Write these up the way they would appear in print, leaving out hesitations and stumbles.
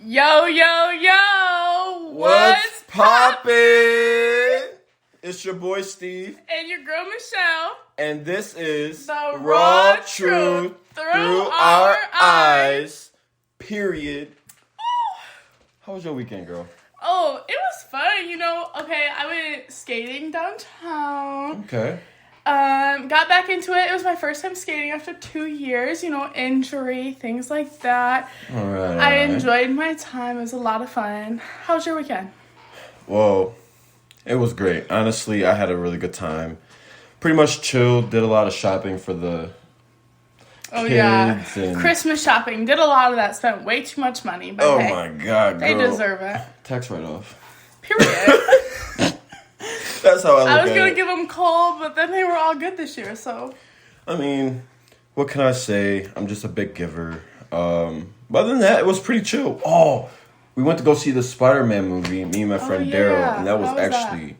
Yo, yo, yo! What's poppin'? It's your boy Steve. And your girl Michelle. And this is The Raw Truth Through Our Eyes. Period. How was your weekend, girl? Oh, it was fun, Okay, I went skating downtown. Okay. Got back into it. It was my first time skating after 2 years, injury, things like that. All right. I enjoyed my time. It was a lot of fun. How was your weekend? Well, it was great. Honestly, I had a really good time. Pretty much chilled, did a lot of shopping for the kids. And Christmas shopping. Did a lot of that. Spent way too much money. But hey, my God, girl. they deserve it. Tax write-off. Period. That's how I look at it. I was going to give them coal, but then they were all good this year, so. I mean, what can I say? I'm just a big giver. But other than that, it was pretty chill. Oh, we went to go see the Spider-Man movie, me and my friend Daryl, and that was actually...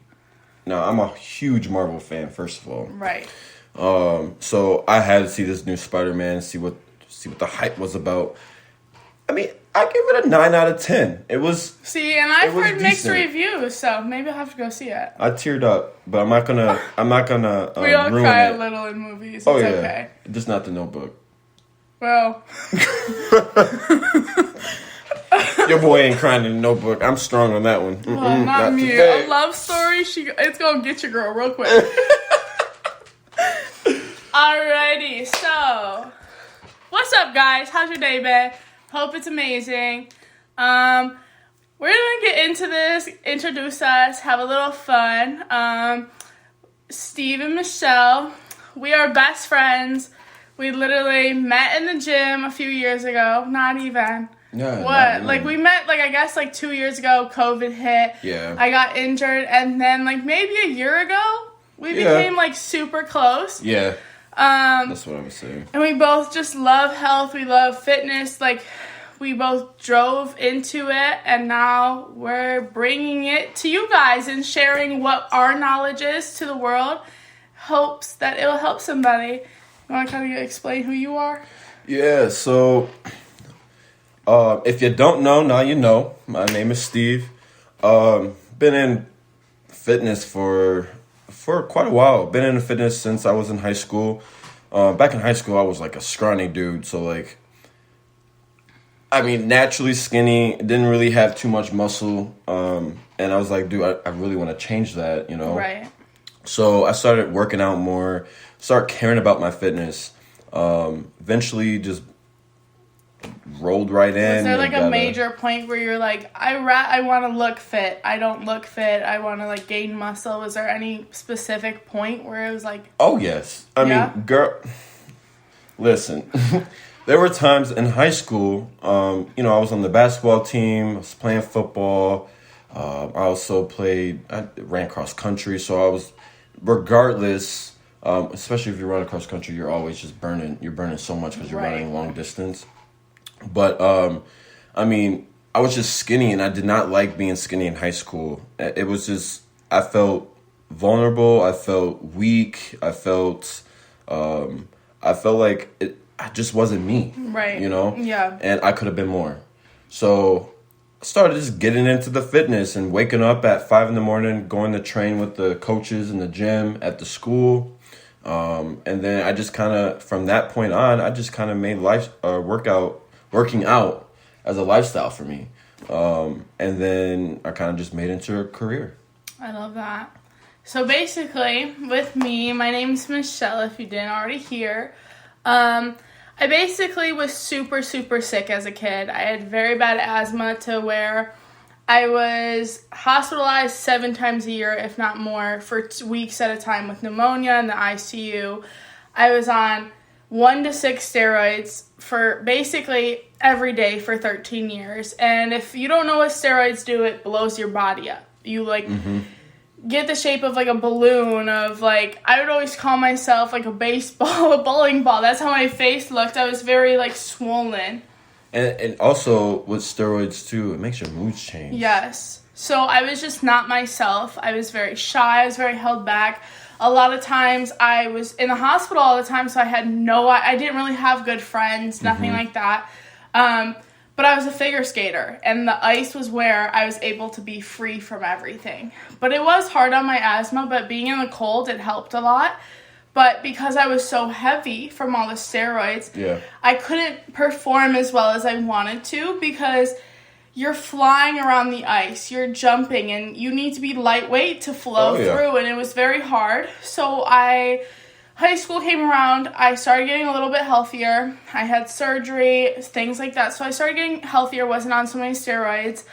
Now, I'm a huge Marvel fan, first of all. Right. So I had to see this new Spider-Man, see what the hype was about. I mean, I give it a 9 out of 10. It was... See, and I've heard mixed decent reviews, so maybe I'll have to go see it. I teared up, but I'm not gonna we all ruin cry it. a little in movies. It's okay. Just not The Notebook. Well... Your boy ain't crying in The Notebook. I'm strong on that one. Well, not me. Today. A love story, it's gonna get your girl real quick. Alrighty, so... What's up, guys? How's your day been? Hope it's amazing. We're gonna get into this, introduce us, have a little fun. Steve and Michelle, we are best friends. We literally met in the gym a few years ago. Not even. Yeah. What? Like, we met, I guess, 2 years ago. COVID hit. Yeah. I got injured. And then, maybe a year ago, we became, super close. Yeah. That's what I was saying. And we both just love health. We love fitness. We both drove into it. And now we're bringing it to you guys and sharing what our knowledge is to the world. Hopes that it'll help somebody. You want to kind of explain who you are? Yeah, so... if you don't know, now you know. My name is Steve. Been in fitness for quite a while. Been in fitness since I was in high school. Back in high school, I was a scrawny dude. So naturally skinny. Didn't really have too much muscle. And I was like, dude, I really want to change that, Right. So I started working out more. Started caring about my fitness. Eventually just rolled right in. Was there a major point where you're like, I want to look fit. I don't look fit. I want to gain muscle. Was there any specific point where it was Oh, yes. I mean, girl, listen, there were times in high school, I was on the basketball team. I was playing football. I also I ran cross country. So I was, regardless, especially if you run across country, you're always just burning. You're burning so much because you're running long distance. But, I was just skinny, and I did not like being skinny in high school. It was just, I felt vulnerable. I felt weak. I felt like I just wasn't me. Right. Yeah. And I could have been more. So I started just getting into the fitness and waking up at 5 a.m, going to train with the coaches in the gym at the school. And then I just from that point on, I just made working out as a lifestyle for me. And then I just made it into a career. I love that. So basically, with me, my name's Michelle, if you didn't already hear. I basically was super, super sick as a kid. I had very bad asthma to where I was hospitalized 7 times a year, if not more, for weeks at a time with pneumonia in the ICU. I was on 1 to 6 steroids for basically every day for 13 years. And if you don't know what steroids do, it blows your body up. You get the shape of a balloon of I would always call myself a baseball, a bowling ball. That's how my face looked. I was very swollen. And also with steroids too, it makes your moods change. Yes. So I was just not myself. I was very shy. I was very held back. A lot of times I was in the hospital all the time, so I didn't really have good friends, nothing like that. But But I was a figure skater, and the ice was where I was able to be free from everything. But it was hard on my asthma, but being in the cold, it helped a lot. But because I was so heavy from all the steroids, I couldn't perform as well as I wanted to, because you're flying around the ice, you're jumping, and you need to be lightweight to flow through, and it was very hard. So high school came around, I started getting a little bit healthier. I had surgery, things like that. So I started getting healthier, wasn't on so many steroids.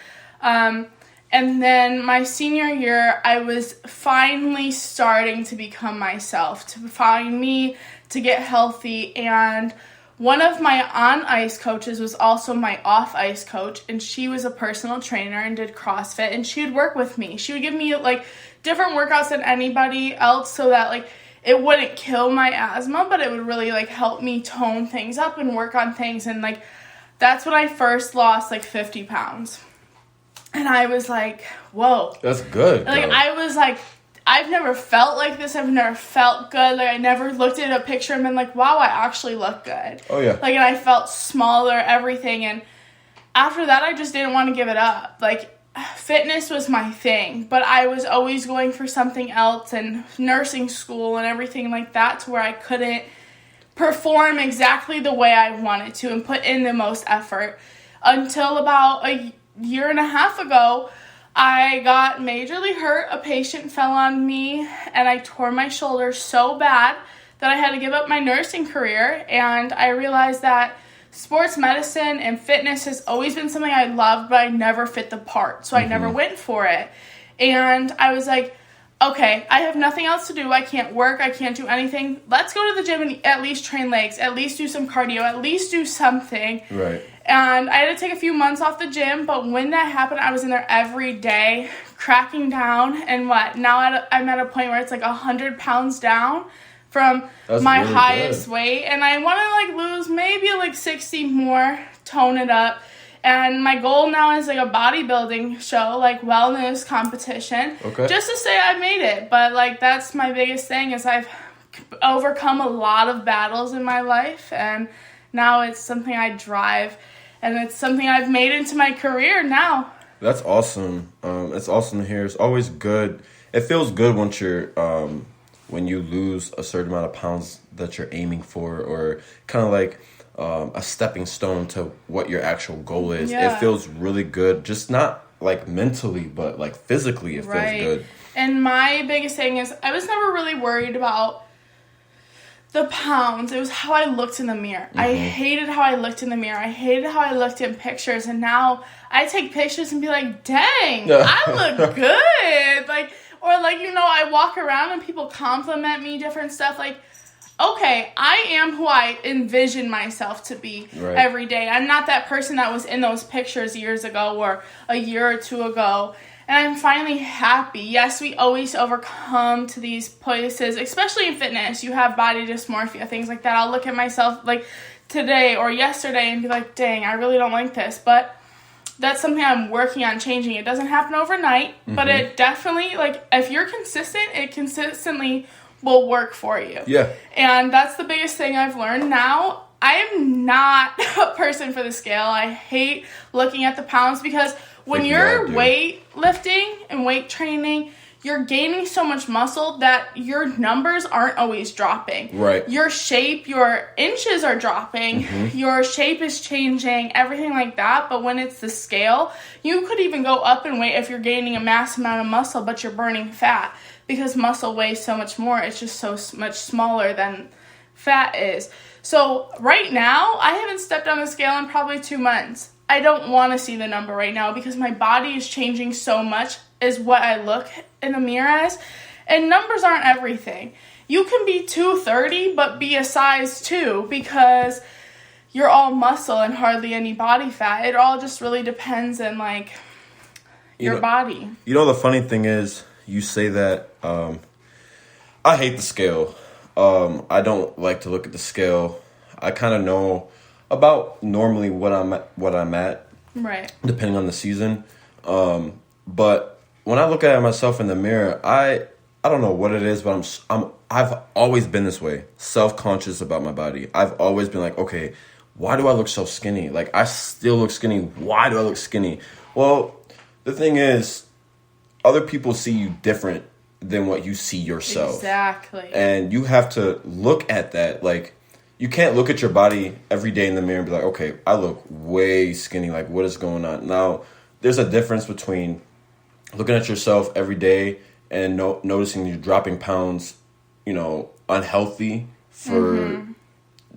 And then my senior year, I was finally starting to become myself, to find me, to get healthy. And one of my on-ice coaches was also my off-ice coach, and she was a personal trainer and did CrossFit, and she would work with me. She would give me, like, different workouts than anybody else so that, like, it wouldn't kill my asthma, but it would really, like, help me tone things up and work on things. And, like, that's when I first lost, like, 50 pounds. And I was like, whoa. That's good. Like, though. I was like, I've never felt like this. I've never felt good. Like, I never looked at a picture and been like, wow, I actually look good. Oh, yeah. Like, and I felt smaller, everything. And after that, I just didn't want to give it up. Like, fitness was my thing. But I was always going for something else, and nursing school and everything like that, to where I couldn't perform exactly the way I wanted to and put in the most effort. Until about a year and a half ago, I got majorly hurt. A patient fell on me, and I tore my shoulder so bad that I had to give up my nursing career. And I realized that sports medicine and fitness has always been something I loved, but I never fit the part, so I never went for it. And I was like, okay, I have nothing else to do. I can't work. I can't do anything. Let's go to the gym and at least train legs, at least do some cardio, at least do something. Right. And I had to take a few months off the gym, but when that happened, I was in there every day, cracking down. And now I'm at a point where it's like 100 pounds down from my really highest weight. And I want to, like, lose maybe, like, 60 more, tone it up. And my goal now is, like, a bodybuilding show, like, wellness competition. Okay. Just to say I made it. But, like, that's my biggest thing, is I've overcome a lot of battles in my life. And now it's something I drive. And it's something I've made into my career now. That's awesome. It's awesome to hear. It's always good. It feels good once you're when you lose a certain amount of pounds that you're aiming for, or kind of like a stepping stone to what your actual goal is. Yeah. It feels really good. Just not like mentally, but like physically, it feels good. And my biggest thing is, I was never really worried about the pounds. It was how I looked in the mirror. I hated how I looked in the mirror. I hated how I looked in pictures. And now I take pictures and be like, dang, I look good. Like, or like, you know, I walk around and people compliment me, different stuff. Like, okay, I am who I envision myself to be every day. I'm not that person that was in those pictures years ago or a year or two ago. And I'm finally happy. Yes, we always overcome to these places, especially in fitness. You have body dysmorphia, things like that. I'll look at myself like today or yesterday and be like, dang, I really don't like this. But that's something I'm working on changing. It doesn't happen overnight, but it definitely, like, if you're consistent, it consistently will work for you. Yeah. And that's the biggest thing I've learned. Now, I am not a person for the scale. I hate looking at the pounds, because when you're weightlifting and weight training, you're gaining so much muscle that your numbers aren't always dropping. Right. Your shape, your inches are dropping. Your shape is changing, everything like that. But when it's the scale, you could even go up in weight if you're gaining a mass amount of muscle, but you're burning fat, because muscle weighs so much more. It's just so much smaller than fat is. So right now, I haven't stepped on the scale in probably 2 months. I don't want to see the number right now, because my body is changing so much, is what I look in the mirror as. And numbers aren't everything. You can be 230 but be a size 2, because you're all muscle and hardly any body fat. It all just really depends on, like, your body. You know, the funny thing is, you say that, I hate the scale. I don't like to look at the scale. I kind of know about normally what I'm at, right? Depending on the season. But when I look at myself in the mirror, I don't know what it is, but I've always been this way, self-conscious about my body. I've always been like, okay, why do I look so skinny? Like, I still look skinny. Why do I look skinny? Well, the thing is, other people see you different than what you see yourself. Exactly. And you have to look at that. Like, you can't look at your body every day in the mirror and be like, okay, I look way skinny. Like, what is going on? Now, there's a difference between looking at yourself every day and noticing you're dropping pounds, unhealthy for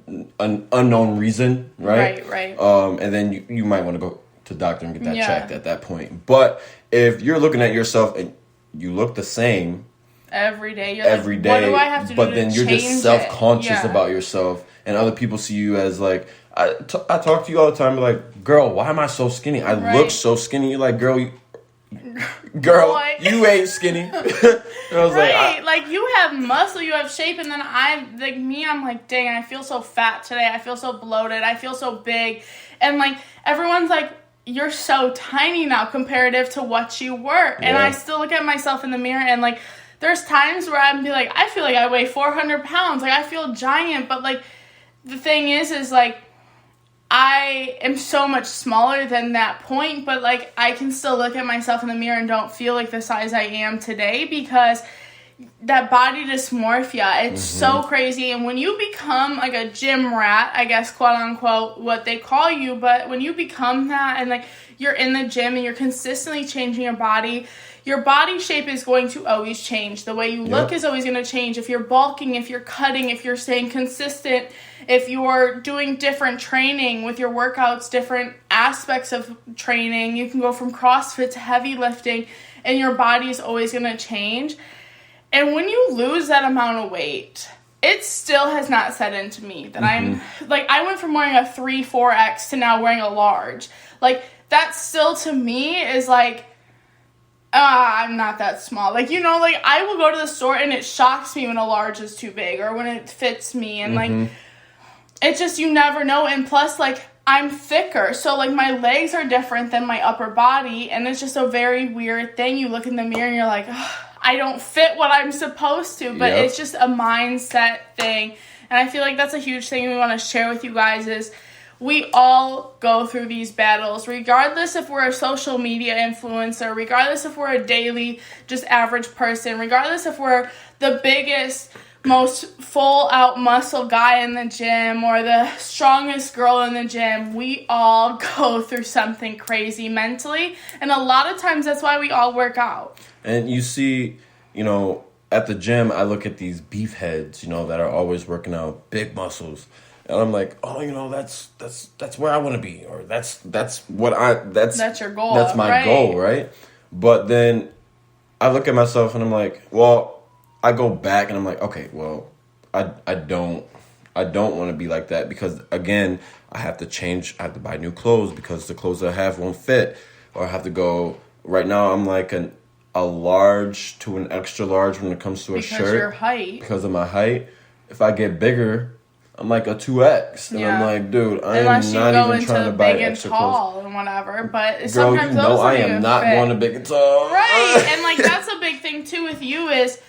an unknown reason, right? Right. And then you might want to go to the doctor and get that checked at that point. But if you're looking at yourself and you look the same every day, every day, what do I have to but do then to you're just change self-conscious it? about yourself, and other people see you as like, I talk to you all the time, like, girl, why am I so skinny? I look so skinny. You're like, girl, you ain't skinny. And I was like you have muscle, you have shape, and then I'm like, dang, I feel so fat today. I feel so bloated. I feel so big, and like everyone's like, you're so tiny now comparative to what you were. And I still look at myself in the mirror and like, there's times where I'd be like, I feel like I weigh 400 pounds. Like, I feel giant. But like, the thing is like, I am so much smaller than that point. But like, I can still look at myself in the mirror and don't feel like the size I am today, because that body dysmorphia, it's so crazy. And when you become like a gym rat, I guess, quote unquote, what they call you, but when you become that and like you're in the gym and you're consistently changing your body shape is going to always change. The way you look is always going to change. If you're bulking, if you're cutting, if you're staying consistent, if you're doing different training with your workouts, different aspects of training, you can go from CrossFit to heavy lifting, and your body is always going to change. And when you lose that amount of weight, it still has not set into me that I'm, like, I went from wearing a 3, 4X to now wearing a large. Like, that still to me is like, I'm not that small. Like, like, I will go to the store and it shocks me when a large is too big or when it fits me. And, like, it's just, you never know. And plus, like, I'm thicker. So, like, my legs are different than my upper body. And it's just a very weird thing. You look in the mirror and you're like, I don't fit what I'm supposed to, but it's just a mindset thing. And I feel like that's a huge thing we want to share with you guys is we all go through these battles, regardless if we're a social media influencer, regardless if we're a daily, just average person, regardless if we're the biggest, most full-out muscle guy in the gym or the strongest girl in the gym. We all go through something crazy mentally, and a lot of times that's why we all work out. And you see, at the gym, I look at these beef heads, that are always working out, big muscles. And I'm like, oh, that's where I want to be, or that's your goal. That's my goal, right? But then I look at myself and I'm like, well, I go back and I'm like, okay, well, I don't want to be like that, because again, I have to change. I have to buy new clothes because the clothes I have won't fit, or I have to go. Right now, I'm like a large to an extra large when it comes to a shirt. Because your height. Because of my height. If I get bigger, I'm like a 2X. And I'm like, dude, I am not even trying to buy extra clothes. Tall and whatever, but girl, sometimes those I am not going to big and tall. Right, and like that's a big thing too with you is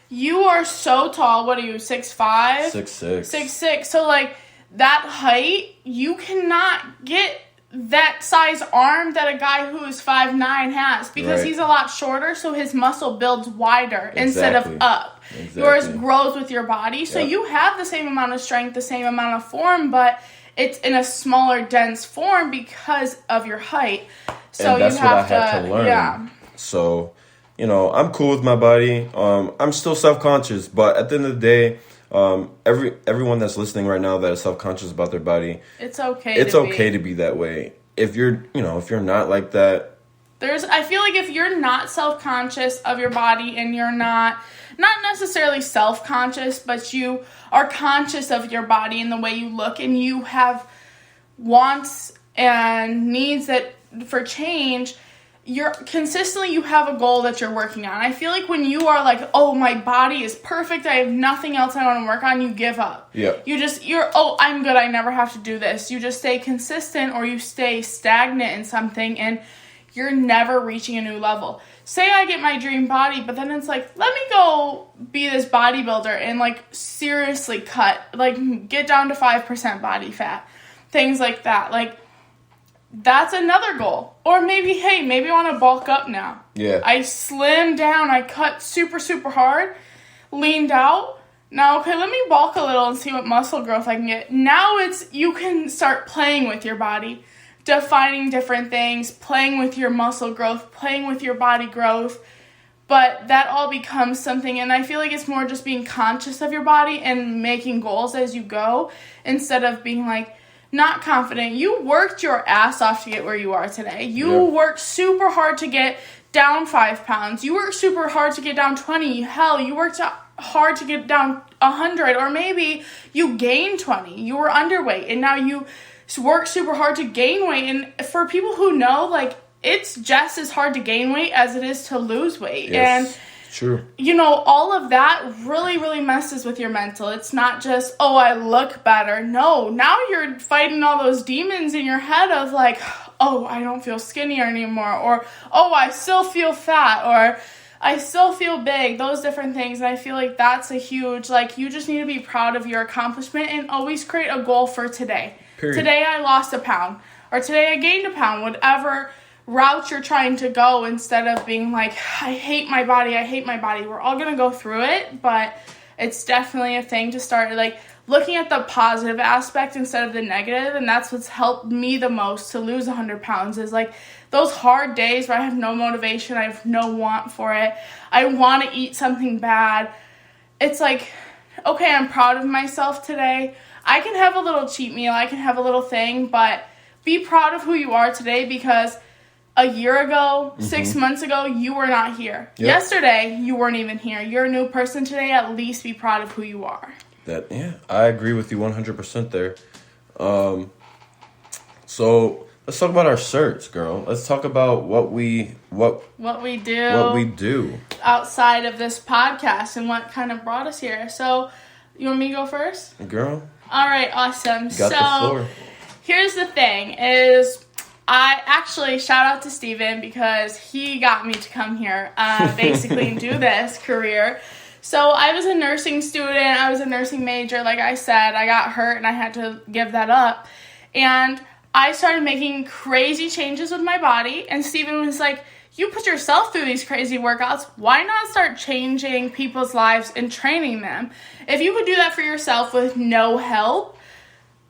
you are so tall. What are you, 6'5"? 6'6". 6'6". So like that height, you cannot get that size arm that a guy who is 5'9" has, because he's a lot shorter, so his muscle builds wider instead of up. Yours grows with your body, so you have the same amount of strength, the same amount of form, but it's in a smaller, dense form because of your height. So and that's you have what I had to learn. Yeah. So, I'm cool with my body. I'm still self-conscious, but at the end of the day, everyone that's listening right now that is self-conscious about their body, it's okay to be that way. If you're not like that, I feel like if you're not self-conscious of your body and you're not necessarily self-conscious, but you are conscious of your body and the way you look, and you have wants and needs that for change, you have a goal that you're working on. I feel like when you are like, oh, my body is perfect, I have nothing else I want to work on, you give up. Yeah. I'm good, I never have to do this. You just stay consistent, or you stay stagnant in something, and you're never reaching a new level. Say I get my dream body, but then it's like, let me go be this bodybuilder and like seriously cut, like get down to 5% body fat. things like that. Like, that's another goal. Or maybe I want to bulk up now. Yeah. I slimmed down. I cut super, super hard, leaned out. Now, okay, let me bulk a little and see what muscle growth I can get. Now you can start playing with your body, defining different things, playing with your muscle growth, playing with your body growth. But that all becomes something, and I feel like it's more just being conscious of your body and making goals as you go, instead of being like, not confident. You worked your ass off to get where you are today. You worked super hard to get down 5 pounds. You worked super hard to get down 20. Hell, you worked hard to get down 100. Or maybe you gained 20. You were underweight. And now you work super hard to gain weight. And for people who know, like, it's just as hard to gain weight as it is to lose weight. Yes. And True. you know, all of that really, really messes with your mental. It's not just, oh, I look better. No, now you're fighting all those demons in your head of like, oh, I don't feel skinnier anymore. Or, oh, I still feel fat. Or, I still feel big. Those different things. And I feel like that's a huge, like, you just need to be proud of your accomplishment and always create a goal for today. Period. Today I lost a pound. Or today I gained a pound. Whatever route you're trying to go, instead of being like, I hate my body. We're all going to go through it, but it's definitely a thing to start like looking at the positive aspect instead of the negative. And that's what's helped me the most to lose 100 pounds is like those hard days where I have no motivation. I have no want for it. I want to eat something bad. It's like, okay, I'm proud of myself today. I can have a little cheat meal. I can have a little thing, but be proud of who you are today, because a year ago, 6 months ago, you were not here. Yep. Yesterday, you weren't even here. You're a new person today. At least be proud of who you are. I agree with you 100% there. So let's talk about our certs, girl. Let's talk about what we do outside of this podcast and what kind of brought us here. So, you want me to go first? Girl. All right, awesome. You got the floor. Here's the thing is, I actually shout out to Steven because he got me to come here basically and do this career. So I was a nursing student. I was a nursing major. Like I said, I got hurt and I had to give that up. And I started making crazy changes with my body. And Steven was like, you put yourself through these crazy workouts. Why not start changing people's lives and training them? If you could do that for yourself with no help,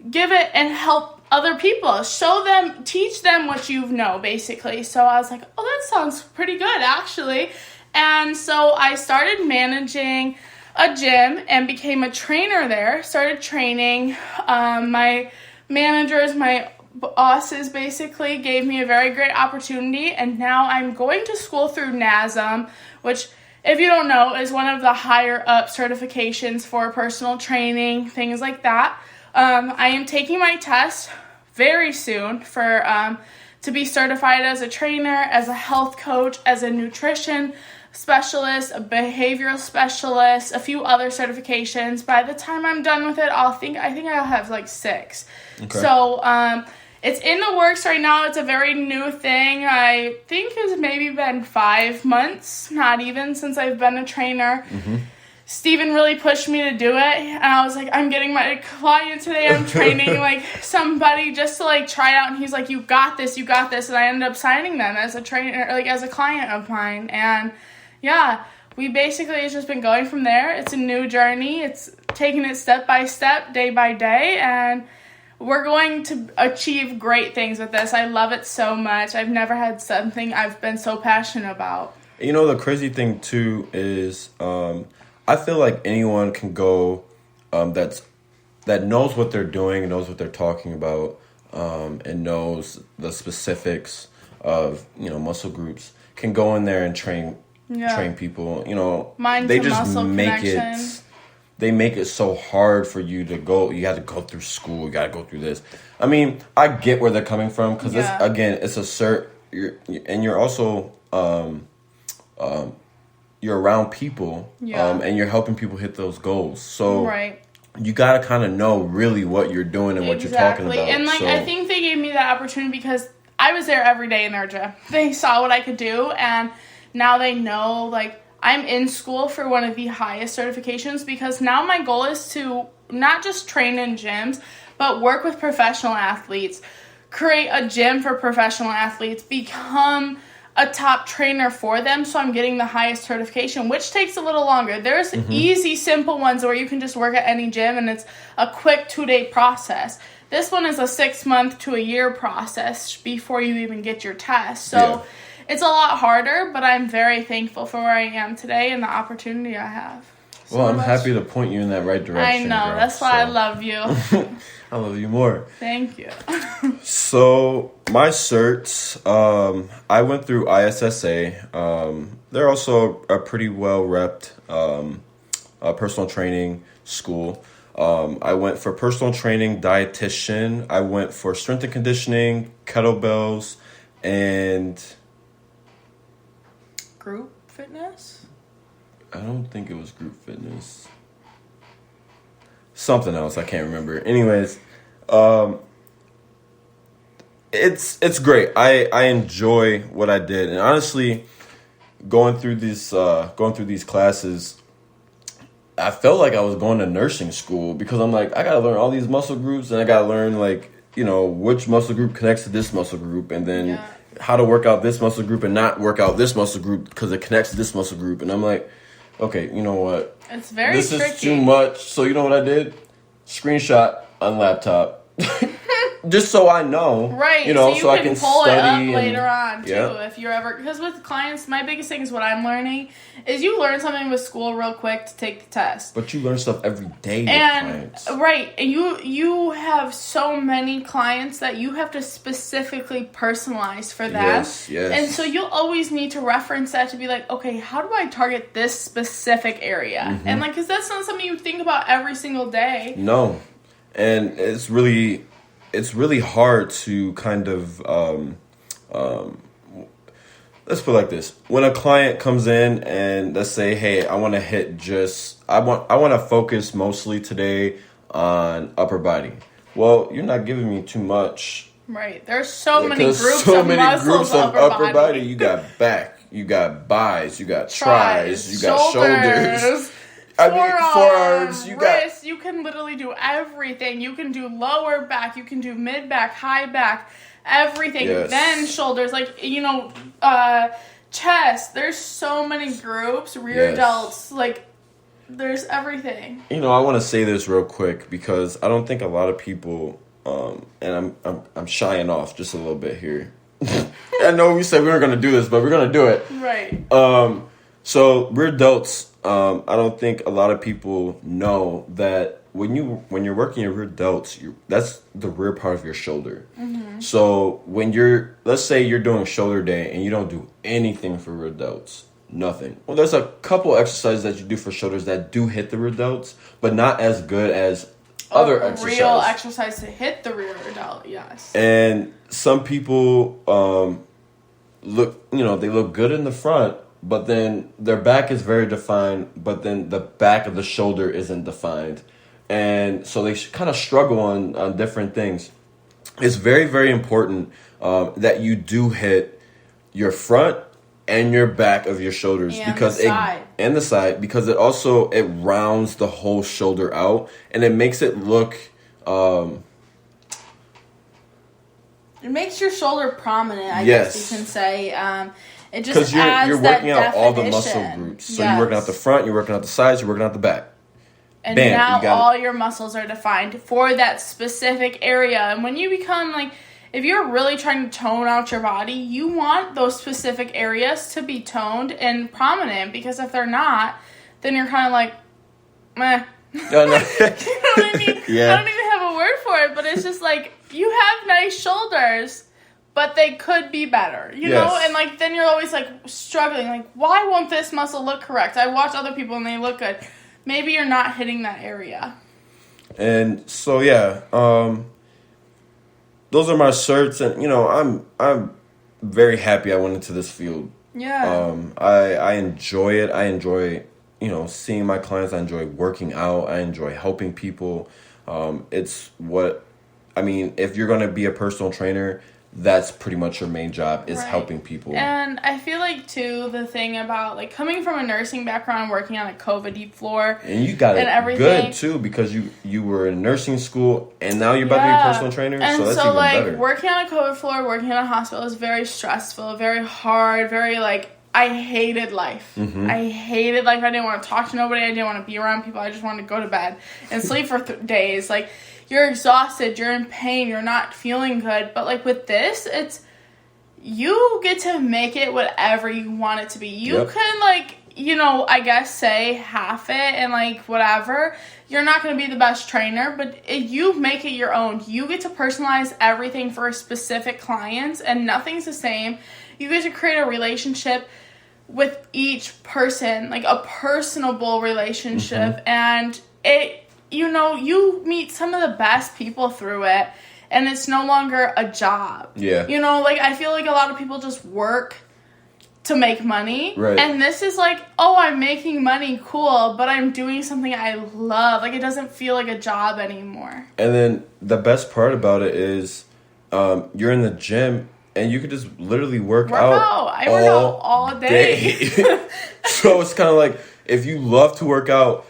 give it and help other people. Show them, teach them what you know, basically. So I was like, oh, that sounds pretty good, actually. And so I started managing a gym and became a trainer there. Started training. My managers, my bosses basically gave me a very great opportunity. And now I'm going to school through NASM, which, if you don't know, is one of the higher up certifications for personal training, things like that. I am taking my test very soon for to be certified as a trainer, as a health coach, as a nutrition specialist, a behavioral specialist, a few other certifications. By the time I'm done with it, I think I'll have like 6. Okay. So it's in the works right now. It's a very new thing. I think it's maybe been 5 months, not even, since I've been a trainer. Mm-hmm. Steven really pushed me to do it, and I was like, I'm getting my client today, I'm training, like, somebody just to, like, try it out, and he's like, you got this, and I ended up signing them as a trainer, like, as a client of mine, and, yeah, we basically, it's just been going from there. It's a new journey. It's taking it step by step, day by day, and we're going to achieve great things with this. I love it so much. I've never had something I've been so passionate about. You know, the crazy thing, too, is, I feel like anyone can go that knows what they're doing, knows what they're talking about, and knows the specifics of, you know, muscle groups, can go in there and train people. You know, they just make it. They make it so hard for you to go. You got to go through school. You got to go through this. I mean, I get where they're coming from, because it's a cert, and you're also you're around people, and you're helping people hit those goals. So you got to kind of know really what you're doing and what you're talking about. And, like, I think they gave me that opportunity because I was there every day in their gym. They saw what I could do, and now they know, like, I'm in school for one of the highest certifications, because now my goal is to not just train in gyms, but work with professional athletes, create a gym for professional athletes, become a top trainer for them, so I'm getting the highest certification, which takes a little longer. There's easy, simple ones where you can just work at any gym and it's a quick 2-day process. This one is a 6-month to a year process before you even get your test. So it's a lot harder, but I'm very thankful for where I am today and the opportunity I have. Well, I'm happy to point you in that right direction. I know, girl, that's why I love you. I love you more. Thank you. So, my certs, I went through ISSA. They're also a pretty well-repped personal training school. I went for personal training, dietitian. I went for strength and conditioning, kettlebells, and... Group fitness? I don't think it was group fitness. Something else, I can't remember. Anyways, it's great. I enjoy what I did, and honestly, going through these classes, I felt like I was going to nursing school because I'm like, I gotta learn all these muscle groups, and I gotta learn which muscle group connects to this muscle group, and then how to work out this muscle group and not work out this muscle group because it connects to this muscle group, and I'm like, okay, you know what? It's very This tricky. is too much. So you know what I did? Screenshot on laptop. Just so I know. Right. You know, so I can pull study it up later on, too, yeah. if you're ever... Because with clients, my biggest thing is what I'm learning is you learn something with school real quick to take the test. But you learn stuff every day with clients. Right. And you have so many clients that you have to specifically personalize for them. Yes. And so you'll always need to reference that to be like, okay, how do I target this specific area? Mm-hmm. And, because that's not something you think about every single day. No. And it's really hard to kind of let's put it like this. When a client comes in and let's say, hey, I want to I want to focus mostly today on upper body. Well, you're not giving me too much. Right. There's so many groups of muscles of upper body. You got back, you got bis, you got tris, you got shoulders. Forearms, you wrists, you can literally do everything. You can do lower back, you can do mid back, high back, everything. Yes. Then shoulders, chest. There's so many groups, rear delts, there's everything. I want to say this real quick because I don't think a lot of people, and I'm shying off just a little bit here. I know we said we weren't going to do this, but we're going to do it. Right. So rear delts, I don't think a lot of people know that when you're working your rear delts, that's the rear part of your shoulder. Mm-hmm. So when let's say you're doing shoulder day and you don't do anything for rear delts, nothing. Well, there's a couple exercises that you do for shoulders that do hit the rear delts, but not as good as other exercises. Real exercise to hit the rear delt, yes. And some people they look good in the front, but then their back is very defined, but then the back of the shoulder isn't defined. And so they kind of struggle on different things. It's very, very important that you do hit your front and your back of your shoulders and the side because it rounds the whole shoulder out and it makes it look it makes your shoulder prominent, I guess you can say. It just because you're working out definition. all the muscle groups. So you're working out the front, you're working out the sides, you're working out the back. And now all your muscles are defined for that specific area. And when you become if you're really trying to tone out your body, you want those specific areas to be toned and prominent because if they're not, then you're kind of like, meh. No. You know what I mean? Yeah. I don't even have a word for it, but it's just you have nice shoulders, but they could be better, you know? And then you're always struggling, why won't this muscle look correct? I watch other people and they look good. Maybe you're not hitting that area. And so those are my certs, and I'm very happy I went into this field. Yeah. I enjoy it. I enjoy seeing my clients. I enjoy working out. I enjoy helping people. It's what I mean. If you're gonna be a personal trainer, that's pretty much your main job is right. helping people. And I feel like too the thing about like coming from a nursing background, working on a COVID floor, and you got it good too because you were in nursing school and now you're about to be a personal trainer. And so that's so even like better. Working on a COVID floor, working in a hospital is very stressful, very hard, very like I hated life. Mm-hmm. I hated life. I didn't want to talk to nobody. I didn't want to be around people. I just wanted to go to bed and sleep for days. Like you're exhausted, you're in pain, you're not feeling good. But like with this, it's you get to make it whatever you want it to be. You can, like, you know, I guess say half it and, like, whatever. You're not going to be the best trainer, but you make it your own. You get to personalize everything for specific clients, and nothing's the same. You get to create a relationship with each person, like a personable relationship, and it, you know, you meet some of the best people through it. And it's no longer a job. Yeah. You know, like, I feel like a lot of people just work to make money. Right. And this is like, oh, I'm making money, cool, but I'm doing something I love. Like, it doesn't feel like a job anymore. And then the best part about it is you're in the gym and you could just literally work out. I work out all day. So it's kind of like, if you love to work out,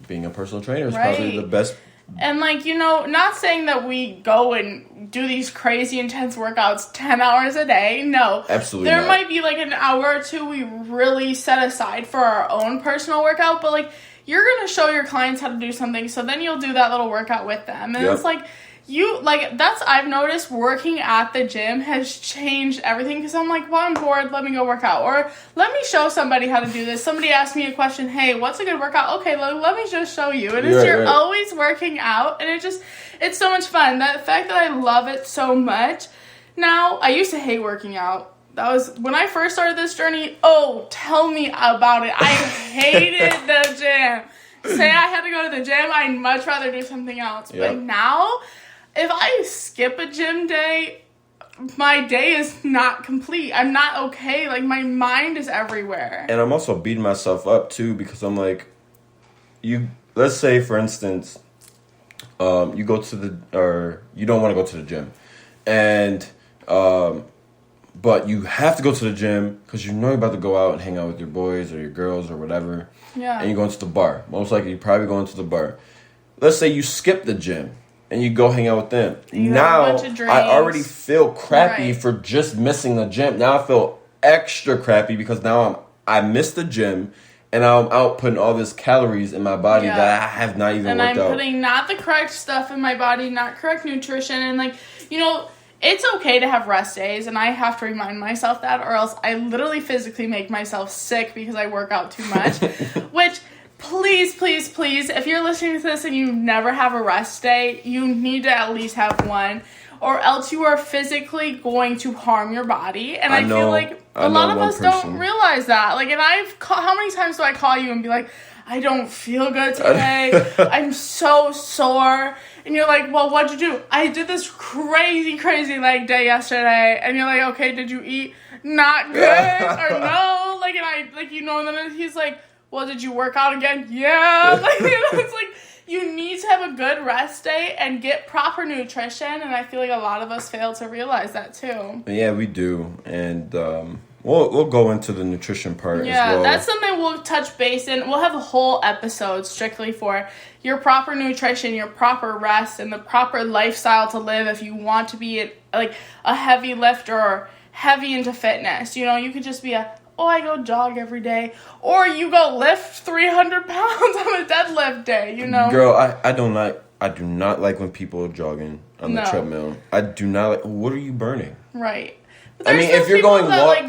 being a personal trainer is probably the best. And, like, you know, not saying that we go and do these crazy intense workouts 10 hours a day. No. Absolutely There not. might be, like, an hour or two we really set aside for our own personal workout. But, like, you're going to show your clients how to do something. So then you'll do that little workout with them. And it's like, I've noticed working at the gym has changed everything because I'm like, well, I'm bored, let me go work out. Or let me show somebody how to do this. Somebody asked me a question, hey, what's a good workout? Okay, let me just show you. And you're always working out, and it's so much fun. The fact that I love it so much. Now, I used to hate working out. That was when I first started this journey. Oh, tell me about it. I hated the gym. Say I had to go to the gym, I'd much rather do something else. Yep. But now, if I skip a gym day, my day is not complete. I'm not okay. Like, my mind is everywhere. And I'm also beating myself up, too, because I'm like, let's say, for instance, you go to you don't want to go to the gym. And, but you have to go to the gym because you know you're about to go out and hang out with your boys or your girls or whatever. Yeah. And you're going to the bar. Most likely, you're probably going to the bar. Let's say you skip the gym. And you go hang out with them. Now, I already feel crappy for just missing the gym. Now I feel extra crappy because now I missed the gym and I'm out putting all this calories in my body that I have not even worked out. And I'm putting not the correct stuff in my body, not correct nutrition. And, like, you know, it's okay to have rest days. And I have to remind myself that, or else I literally physically make myself sick because I work out too much. Which... Please, please, please, if you're listening to this and you never have a rest day, you need to at least have one, or else you are physically going to harm your body. And I feel like a lot of us don't realize that. Like, and how many times do I call you and be like, I don't feel good today. I'm so sore. And you're like, well, what'd you do? I did this crazy, crazy leg day yesterday. And you're like, okay, did you eat? Not good. Or no. Like, and and then he's like, well, did you work out again? Yeah. Like, you know, it's like, you need to have a good rest day and get proper nutrition. And I feel like a lot of us fail to realize that too. Yeah, we do. And we'll go into the nutrition part as well. Yeah, that's something we'll touch base in. We'll have a whole episode strictly for your proper nutrition, your proper rest, and the proper lifestyle to live if you want to be a heavy lifter or heavy into fitness. You know, you could just be I go jog every day. Or you go lift 300 pounds on a deadlift day, you know? Girl, I do not like when people are jogging on the treadmill. I do not like, what are you burning? Right. I mean, if you're going long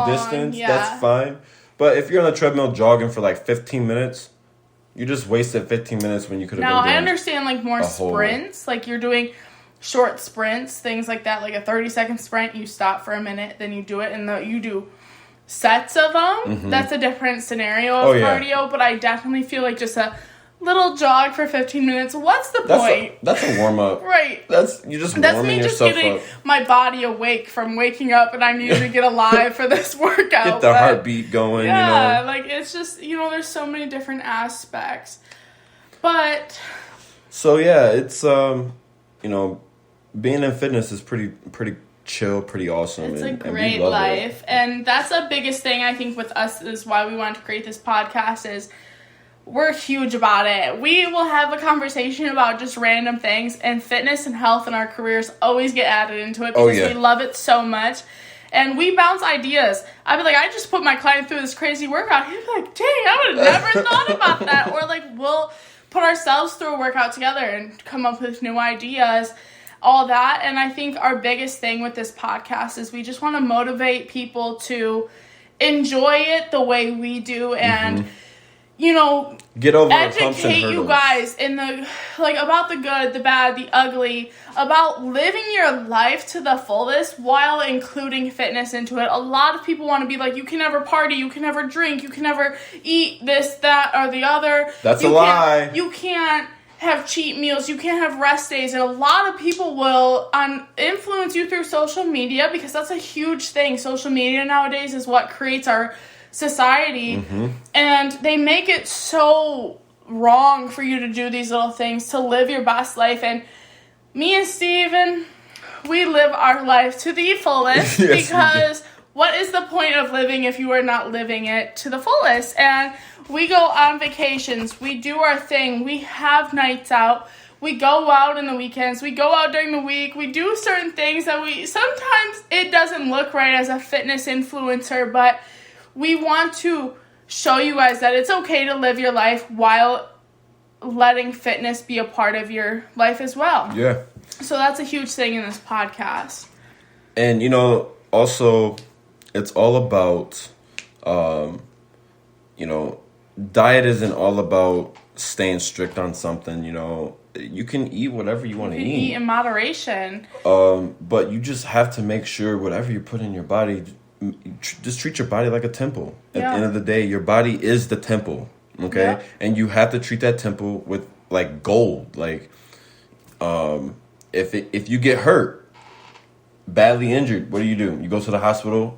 distance, that's fine. But if you're on the treadmill jogging for like 15 minutes, you just wasted 15 minutes when you could have been doing I understand like more sprints. Like you're doing short sprints, things like that. Like a 30-second sprint, you stop for a minute, then you do it, and you do sets of them. Mm-hmm. That's a different scenario of cardio, but I definitely feel like just a little jog for 15 minutes. What's the point? That's a warm up. Right. That's me just getting my body awake from waking up, and I need to get alive for this workout. Get the heartbeat going. Yeah, you know? like it's just there's so many different aspects. But so yeah, it's being in fitness is pretty chill, pretty awesome. It's a great life. And that's the biggest thing I think with us is why we wanted to create this podcast is we're huge about it. We will have a conversation about just random things, and fitness and health and our careers always get added into it because we love it so much. And we bounce ideas. I'd be like, I just put my client through this crazy workout. He'd be like, dang, I would have never thought about that. Or like, we'll put ourselves through a workout together and come up with new ideas, all that. And I think our biggest thing with this podcast is we just want to motivate people to enjoy it the way we do and you know, get over educate you guys in the about the good, the bad, the ugly, about living your life to the fullest while including fitness into it. A lot of people want to be like, you can never party, you can never drink, you can never eat this, that, or the other. That's a lie. You can't have cheat meals, you can't have rest days, and a lot of people will influence you through social media because that's a huge thing. Social media nowadays is what creates our society, and they make it so wrong for you to do these little things, to live your best life. And me and Steven, we live our life to the fullest because what is the point of living if you are not living it to the fullest? And we go on vacations, we do our thing, we have nights out, we go out in the weekends, we go out during the week, we do certain things that sometimes it doesn't look right as a fitness influencer, but we want to show you guys that it's okay to live your life while letting fitness be a part of your life as well. Yeah. So that's a huge thing in this podcast. And, also, it's all about, diet isn't all about staying strict on something, You can eat whatever you want to eat. Eat in moderation. But you just have to make sure whatever you put in your body, just treat your body like a temple. At the end of the day, your body is the temple, okay? Yeah. And you have to treat that temple with like gold. Like, if you get hurt, badly injured, what do? You go to the hospital,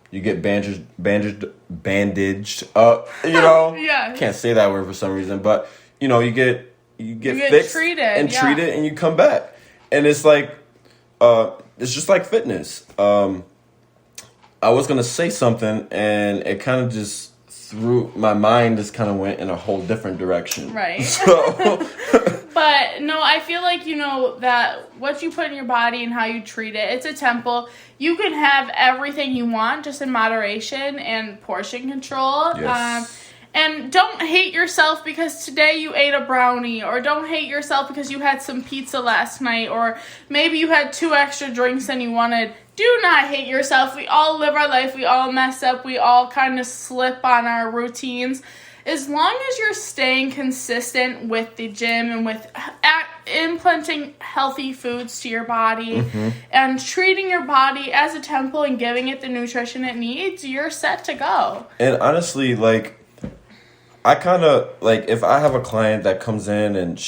you get bandaged up. Yeah. Can't say that word for some reason, but you get fixed treated, and treated, and you come back. And it's like, it's just like fitness. I was going to say something, and it kind of just my mind just kind of went in a whole different direction. Right. So. But, no, I feel like, that what you put in your body and how you treat it, it's a temple. You can have everything you want, just in moderation and portion control. Yes. And don't hate yourself because today you ate a brownie, or don't hate yourself because you had some pizza last night, or maybe you had 2 extra drinks than you wanted. Do not hate yourself. We all live our life. We all mess up. We all kind of slip on our routines. As long as you're staying consistent with the gym and with implanting healthy foods to your body and treating your body as a temple and giving it the nutrition it needs, you're set to go. And honestly, I kind of, if I have a client that comes in and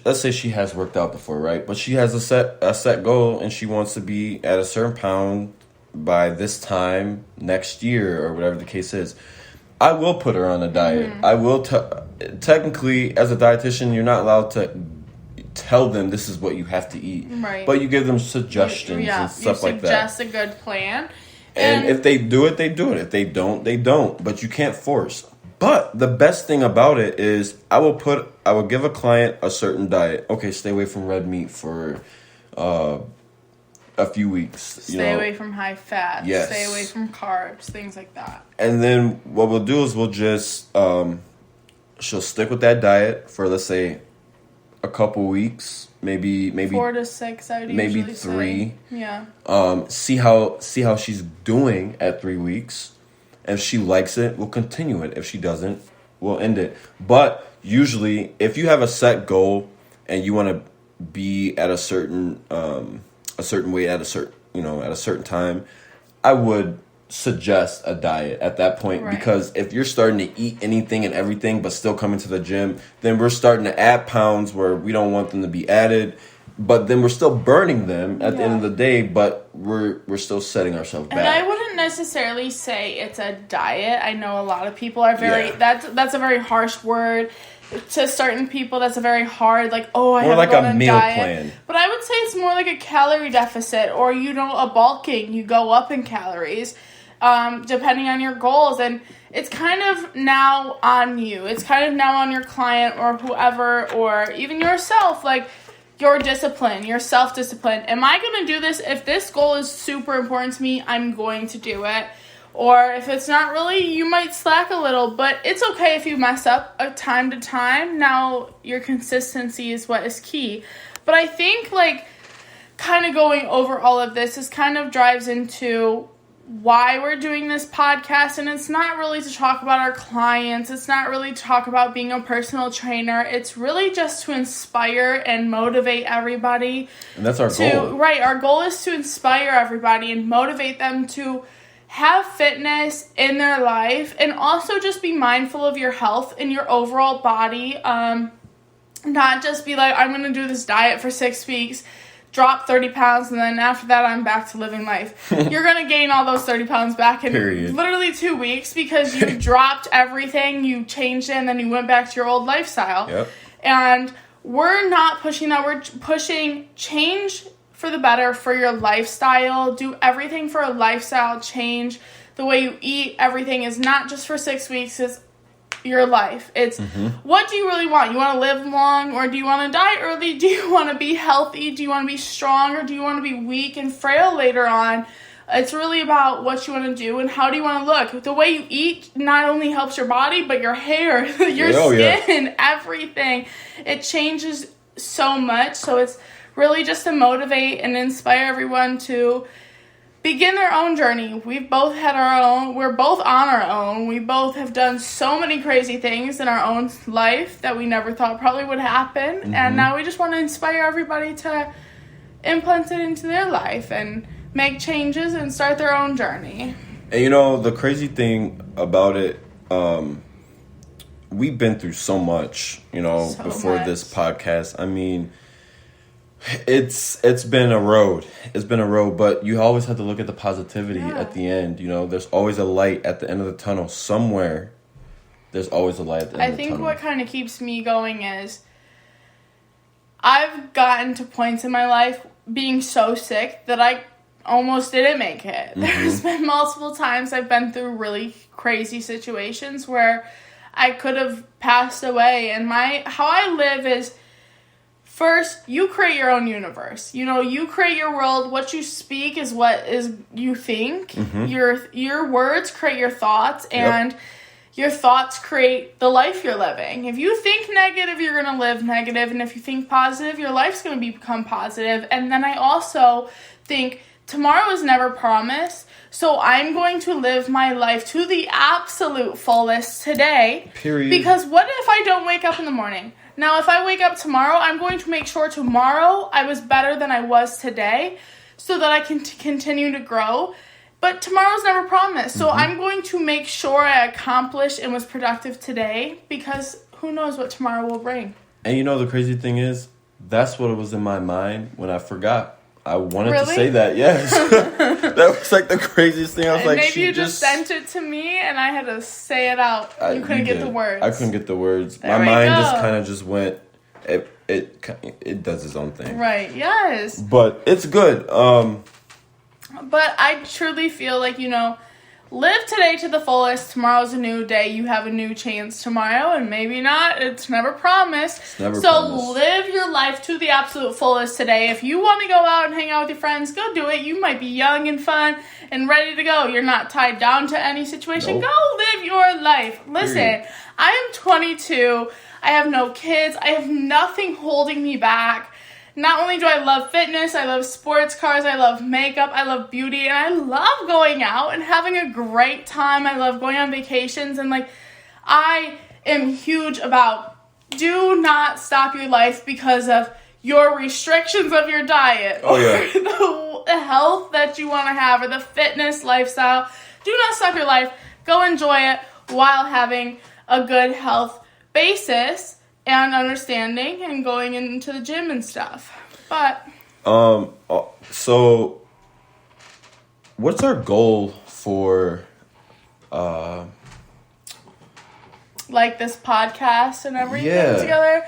let's say she has worked out before, right? But she has a set goal and she wants to be at a certain pound by this time next year or whatever the case is. I will put her on a diet. I will technically, as a dietitian, you're not allowed to tell them this is what you have to eat. Right. But you give them suggestions and stuff like that. You suggest a good plan. And if they do it, they do it. If they don't, they don't. But you can't force. But the best thing about it is I will give a client a certain diet. Okay, stay away from red meat for a few weeks. Stay away from high fat. Yes. Stay away from carbs, things like that. And then what we'll do is we'll just, she'll stick with that diet for, let's say, a couple weeks, maybe 4 to 6, I would maybe usually 3. Say. Yeah. See how she's doing at 3 weeks. If she likes it, we'll continue it. If she doesn't, we'll end it. But usually, if you have a set goal and you want to be at a certain weight at a certain time, I would suggest a diet at that point. Right. Because if you're starting to eat anything and everything but still coming to the gym, then we're starting to add pounds where we don't want them to be added. But then we're still burning them at the end of the day, but we're still setting ourselves back. And I wouldn't necessarily say it's a diet. I know a lot of people are very that's a very harsh word. to certain people, that's a very hard, like, oh, I have like to go on a meal diet. Plan. But I would say it's more like a calorie deficit, or, a bulking. You go up in calories, depending on your goals. And it's kind of now on you. It's kind of now on your client or whoever, or even yourself, like, your discipline, your self-discipline. Am I going to do this? If this goal is super important to me, I'm going to do it. Or if it's not really, you might slack a little, but it's okay if you mess up time to time. Now, your consistency is what is key. But I think, like, kind of going over all of this is kind of drives into why we're doing this podcast. And it's not really to talk about our clients. It's not really to talk about being a personal trainer. It's really just to inspire and motivate everybody. And that's our goal. Right. Our goal is to inspire everybody and motivate them to have fitness in their life, and also just be mindful of your health and your overall body. Not just be like, I'm going to do this diet for 6 weeks, drop 30 pounds, and then after that, I'm back to living life. You're going to gain all those 30 pounds back in literally 2 weeks because you dropped everything, you changed it, and then you went back to your old lifestyle. Yep. And we're not pushing that. We're pushing change for the better for your lifestyle. Do everything for a lifestyle change. The way you eat, everything is not just for 6 weeks. It's your life. It's what do you really want? You want to live long, or do you want to die early? Do you want to be healthy? Do you want to be strong, or do you want to be weak and frail later on? It's really about what you want to do and how do you want to look. The way you eat not only helps your body, but your hair, your skin, everything. It changes so much. So it's really just to motivate and inspire everyone to begin their own journey. We've both had our own. We're both on our own. We both have done so many crazy things in our own life that we never thought probably would happen. And now we just want to inspire everybody to implement it into their life and make changes and start their own journey. And the crazy thing about it, we've been through so much, before this podcast. I mean, it's been a road. It's been a road, but you always have to look at the positivity at the end. There's always a light at the end of the tunnel. Somewhere, there's always a light at the end of the tunnel. I think what kind of keeps me going is I've gotten to points in my life being so sick that I almost didn't make it. There's been multiple times I've been through really crazy situations where I could have passed away. And how I live is, first, you create your own universe. You create your world. What you speak is what you think. Your words create your thoughts, and your thoughts create the life you're living. If you think negative, you're going to live negative. And if you think positive, your life's going to become positive. And then I also think tomorrow is never promised. So I'm going to live my life to the absolute fullest today. Period. Because what if I don't wake up in the morning? Now, if I wake up tomorrow, I'm going to make sure tomorrow I was better than I was today so that I can continue to grow. But tomorrow's never promised. So I'm going to make sure I accomplished and was productive today, because who knows what tomorrow will bring. And the crazy thing is, that's what was in my mind when I forgot. I wanted to say that, yes. That was like the craziest thing. I was like, maybe you just sent it to me and I had to say it out. You couldn't get the words. I couldn't get the words. My mind just kind of just went, it does its own thing. Right, yes. But it's good. But I truly feel like, live today to the fullest. Tomorrow's a new day. You have a new chance tomorrow, and maybe not. It's never promised. Live your life to the absolute fullest today. If you want to go out and hang out with your friends, go do it. You might be young and fun and ready to go. You're not tied down to any situation. Go live your life. Listen, I am 22. I have no kids. I have nothing holding me back. Not only do I love fitness, I love sports cars, I love makeup, I love beauty, and I love going out and having a great time. I love going on vacations, and I am huge about, do not stop your life because of your restrictions of your diet or the health that you want to have or the fitness lifestyle. Do not stop your life. Go enjoy it while having a good health basis and understanding and going into the gym and stuff. But so what's our goal for like this podcast and everything together.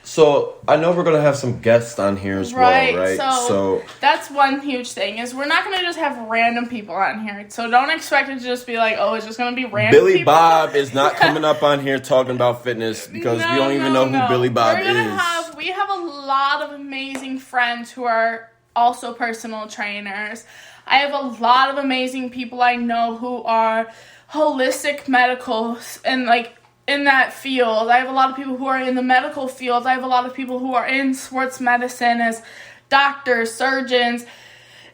So I know we're gonna have some guests on here as well, right? So that's one huge thing is we're not gonna just have random people on here. So don't expect it to just be like, oh, it's just gonna be random Billy people. Bob is not coming up on here talking about fitness because we don't even know who Billy Bob is. We have a lot of amazing friends who are also personal trainers. I have a lot of amazing people I know who are holistic medicals and like in that field. I have a lot of people who are in the medical field. I have a lot of people who are in sports medicine as doctors, surgeons,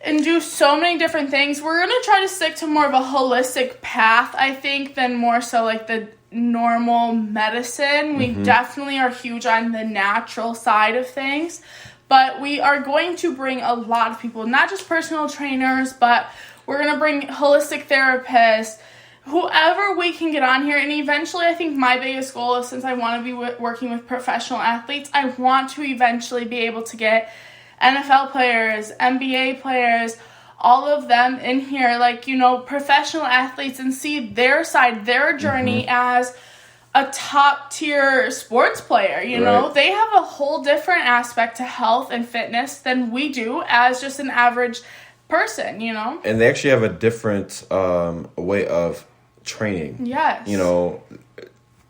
and do so many different things. We're going to try to stick to more of a holistic path, I think, than more so like the normal medicine. We definitely are huge on the natural side of things, but we are going to bring a lot of people, not just personal trainers, but we're going to bring holistic therapists, whoever we can get on here. And eventually, I think my biggest goal is, since I want to be working with professional athletes, I want to eventually be able to get NFL players, NBA players, all of them in here, like, you know, professional athletes, and see their side, their journey as a top tier sports player. You know, they have a whole different aspect to health and fitness than we do as just an average person, you know? And they actually have a different way of training. Yes. You know,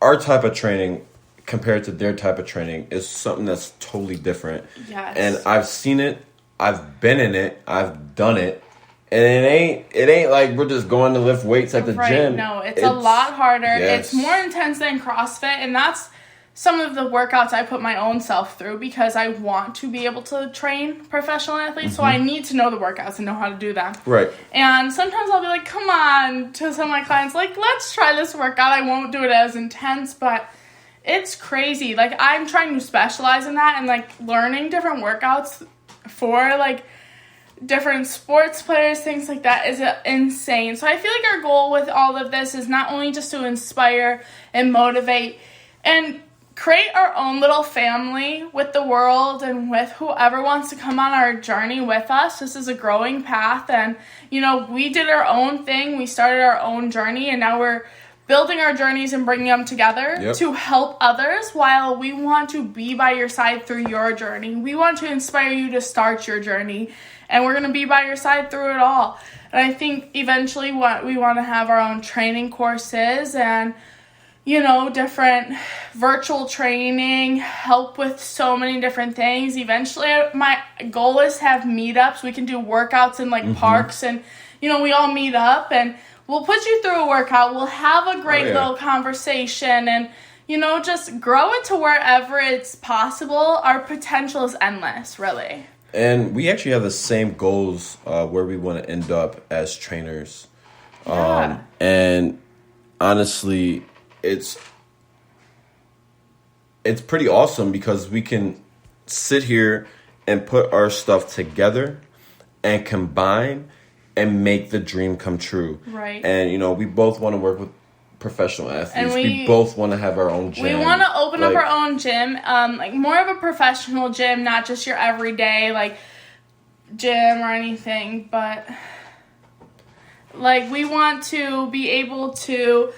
our type of training compared to their type of training is something that's totally different. Yes. And I've seen it, I've been in it, I've done it, and it ain't like we're just going to lift weights at the gym. No, it's a lot harder. Yes. It's more intense than CrossFit, and that's some of the workouts I put my own self through because I want to be able to train professional athletes, so I need to know the workouts and know how to do them. Right. And sometimes I'll be like, come on, to some of my clients, like, let's try this workout. I won't do it as intense, but it's crazy. Like, I'm trying to specialize in that, and, like, learning different workouts for, like, different sports players, things like that is insane. So I feel like our goal with all of this is not only just to inspire and motivate and create our own little family with the world and with whoever wants to come on our journey with us. This is a growing path, and, you know, we did our own thing. We started our own journey, and now we're building our journeys and bringing them together to help others, while we want to be by your side through your journey. We want to inspire you to start your journey, and we're going to be by your side through it all. And I think eventually what we want to have our own training courses and, you know, different virtual training, help with so many different things. Eventually, my goal is to have meetups. We can do workouts in, like, parks, and, you know, we all meet up, and we'll put you through a workout. We'll have a great little conversation, and, you know, just grow it to wherever it's possible. Our potential is endless, really. And we actually have the same goals where we want to end up as trainers. And honestly, it's pretty awesome because we can sit here and put our stuff together and combine and make the dream come true. Right. And, you know, we both want to work with professional athletes. And we both want to have our own gym. We want to open up our own gym, like more of a professional gym, not just your everyday, like, gym or anything, but, like, we want to be able to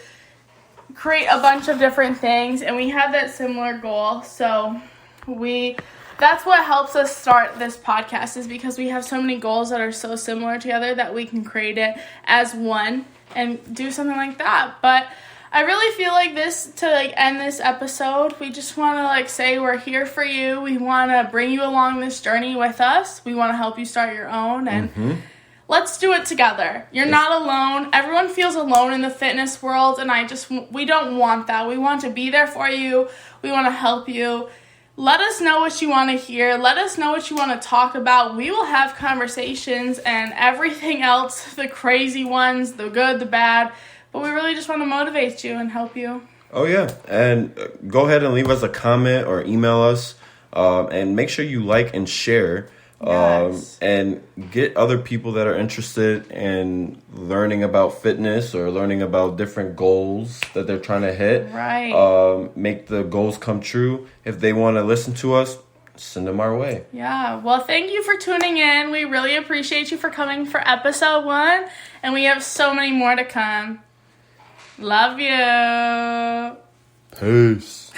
create a bunch of different things, and we have that similar goal. So that's what helps us start this podcast, is because we have so many goals that are so similar together that we can create it as one and do something like that. But I really feel like to end this episode, we just want to, like, say we're here for you. We want to bring you along this journey with us. We want to help you start your own, and let's do it together. You're not alone. Everyone feels alone in the fitness world, and we don't want that. We want to be there for you. We want to help you. Let us know what you want to hear. Let us know what you want to talk about. We will have conversations and everything else, the crazy ones, the good, the bad. But we really just want to motivate you and help you. Oh, yeah. And go ahead and leave us a comment or email us. And make sure you like and share. And get other people that are interested in learning about fitness or learning about different goals that they're trying to hit. Right. Make the goals come true. If they want to listen to us, send them our way. Yeah. Well, thank you for tuning in. We really appreciate you for coming for episode 1. And we have so many more to come. Love you. Peace.